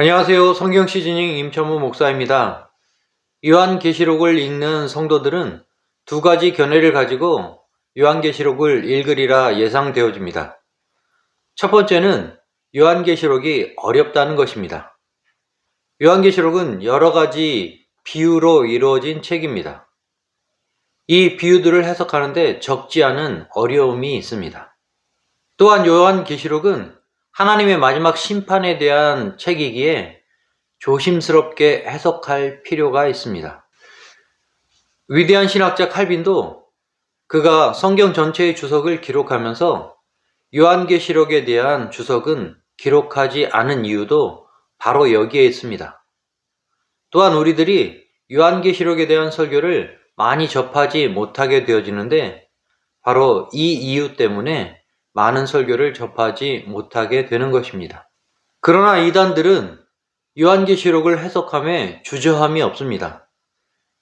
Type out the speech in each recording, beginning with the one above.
안녕하세요. 성경 시즈닝 임천무 목사입니다. 요한계시록을 읽는 성도들은 두 가지 견해를 가지고 요한계시록을 읽으리라 예상되어집니다. 첫 번째는 요한계시록이 어렵다는 것입니다. 요한계시록은 여러 가지 비유로 이루어진 책입니다. 이 비유들을 해석하는데 적지 않은 어려움이 있습니다. 또한 요한계시록은 하나님의 마지막 심판에 대한 책이기에 조심스럽게 해석할 필요가 있습니다. 위대한 신학자 칼빈도 그가 성경 전체의 주석을 기록하면서 요한계시록에 대한 주석은 기록하지 않은 이유도 바로 여기에 있습니다. 또한 우리들이 요한계시록에 대한 설교를 많이 접하지 못하게 되어지는데 바로 이 이유 때문에 많은 설교를 접하지 못하게 되는 것입니다. 그러나 이단들은 요한계시록을 해석함에 주저함이 없습니다.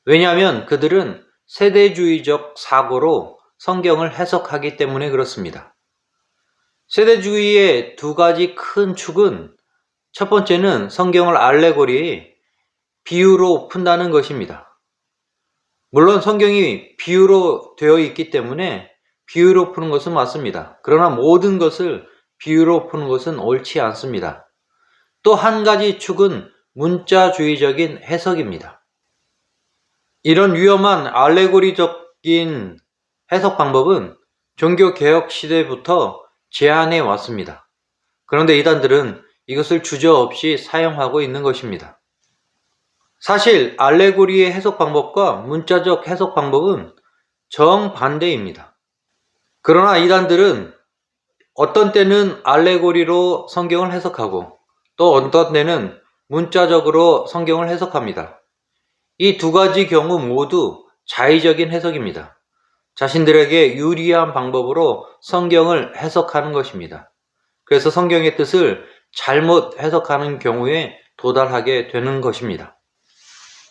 왜냐하면 그들은 세대주의적 사고로 성경을 해석하기 때문에 그렇습니다. 세대주의의 두 가지 큰 축은 첫 번째는 성경을 알레고리, 비유로 푼다는 것입니다. 물론 성경이 비유로 되어 있기 때문에 비유로 푸는 것은 맞습니다. 그러나 모든 것을 비유로 푸는 것은 옳지 않습니다. 또 한 가지 축은 문자주의적인 해석입니다. 이런 위험한 알레고리적인 해석 방법은 종교개혁 시대부터 제한해 왔습니다. 그런데 이단들은 이것을 주저없이 사용하고 있는 것입니다. 사실 알레고리의 해석 방법과 문자적 해석 방법은 정반대입니다. 그러나 이단들은 어떤 때는 알레고리로 성경을 해석하고 또 어떤 때는 문자적으로 성경을 해석합니다. 이 두 가지 경우 모두 자의적인 해석입니다. 자신들에게 유리한 방법으로 성경을 해석하는 것입니다. 그래서 성경의 뜻을 잘못 해석하는 경우에 도달하게 되는 것입니다.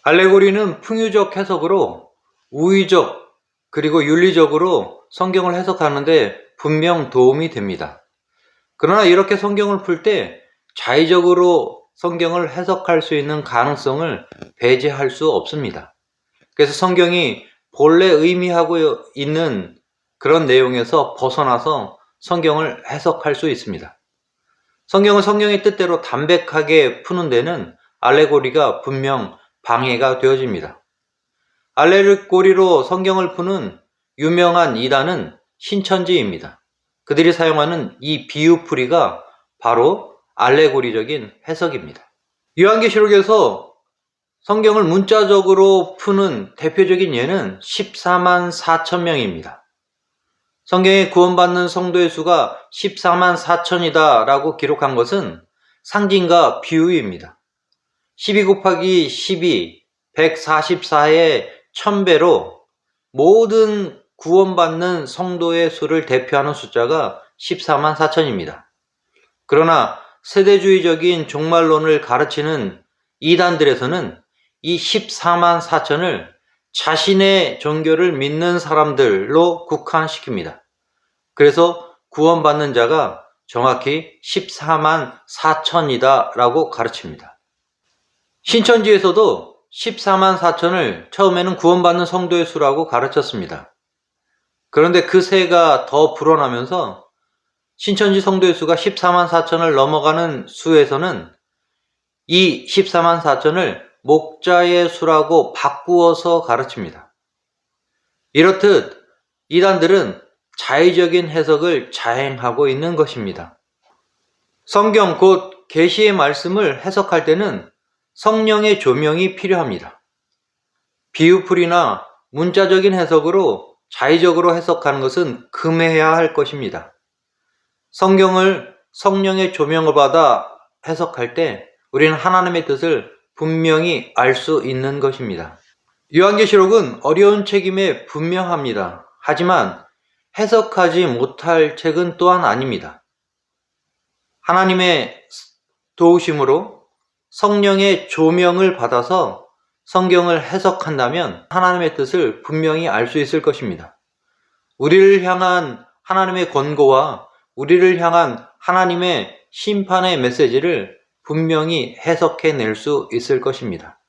알레고리는 풍유적 해석으로 우의적 그리고 윤리적으로 성경을 해석하는데 분명 도움이 됩니다. 그러나 이렇게 성경을 풀 때 자의적으로 성경을 해석할 수 있는 가능성을 배제할 수 없습니다. 그래서 성경이 본래 의미하고 있는 그런 내용에서 벗어나서 성경을 해석할 수 있습니다. 성경을 성경의 뜻대로 담백하게 푸는 데는 알레고리가 분명 방해가 되어집니다. 알레고리로 성경을 푸는 유명한 이단은 신천지입니다. 그들이 사용하는 이 비유풀이가 바로 알레고리적인 해석입니다. 요한계시록에서 성경을 문자적으로 푸는 대표적인 예는 14만 4천 명입니다. 성경에 구원받는 성도의 수가 14만 4천이다 라고 기록한 것은 상징과 비유입니다. 12 곱하기 12, 144의 1000배로 모든 구원받는 성도의 수를 대표하는 숫자가 14만 4천입니다. 그러나 세대주의적인 종말론을 가르치는 이단들에서는 이 14만 4천을 자신의 종교를 믿는 사람들로 국한시킵니다. 그래서 구원받는 자가 정확히 14만 4천이다 라고 가르칩니다. 신천지에서도 14만 4천을 처음에는 구원받는 성도의 수라고 가르쳤습니다. 그런데 그 세가 더 불어나면서 신천지 성도의 수가 14만 4천을 넘어가는 수에서는 이 14만 4천을 목자의 수라고 바꾸어서 가르칩니다. 이렇듯 이단들은 자의적인 해석을 자행하고 있는 것입니다. 성경 곧 계시의 말씀을 해석할 때는 성령의 조명이 필요합니다. 비유풀이나 문자적인 해석으로 자의적으로 해석하는 것은 금해야 할 것입니다. 성경을 성령의 조명을 받아 해석할 때 우리는 하나님의 뜻을 분명히 알 수 있는 것입니다. 요한계시록은 어려운 책임에 분명합니다. 하지만 해석하지 못할 책은 또한 아닙니다. 하나님의 도우심으로 성령의 조명을 받아서 성경을 해석한다면 하나님의 뜻을 분명히 알 수 있을 것입니다. 우리를 향한 하나님의 권고와 우리를 향한 하나님의 심판의 메시지를 분명히 해석해낼 수 있을 것입니다.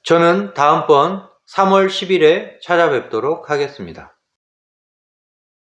저는 다음번 3월 10일에 찾아뵙도록 하겠습니다.